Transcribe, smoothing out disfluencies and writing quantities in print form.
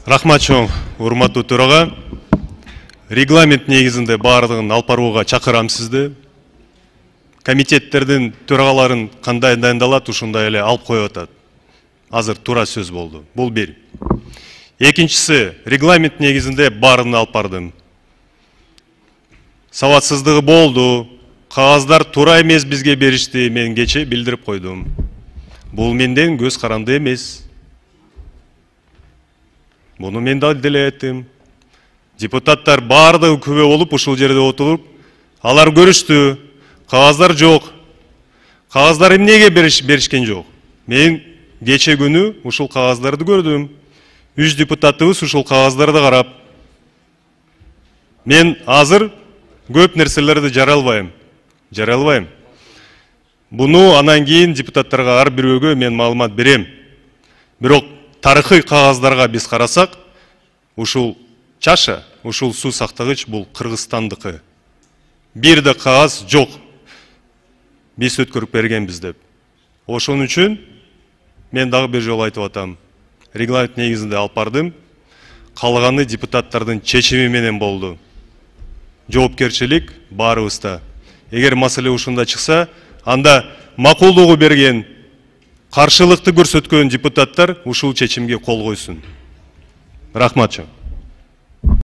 Рахмат чоң, урматтуу төрага. Регламент негизинде бардыгын алып барууга чакырам сизди. Комитеттердин төрагаларын кандай дайындалат, ушундай эле алып коюп атат. Азыр туура сөз болду. Бул бир. Экинчиси, регламент негизинде барын алып бардым. Сабатсыздыгы болду. Кагаздар туура эмес бизге беришти, мен кече билдирип койдум. Бул менден көз каранды эмес. Буну мен да делеттим. Депутаттар бардыгы күбө болуп ушул жерде отуруп, алар көрүштү. Кагаздар жок. Кагаздар эмнеге беришкен жок? Мен кече күнү ушул кагаздарды көрдүм. 3 депутатыбыз ушул кагаздарды карап. Мен азыр көп нерселерди жаралбайм. Буну анан кийин депутаттарга ар бирөөгө мен маалымат берем. Бирок тарыхый кагаздарга биз карасак, ушул чаша, ушул суу сактагыч бул Кыргызстандыкы. Бир да кагаз жок. Биз өткөрүп бергенбиз деп. Ошон үчүн мен дагы бир жолу айтып атам. Регламент негизинде алып бардым. Калганы депутаттардын чечими менен болду. Жоопкерчилик баарыбызда. Эгер маселе ушунда чыкса, анда макулдугу берген, каршылыкты көрсөткөн депутаттар ушул чечимге кол койсун. Рахмат.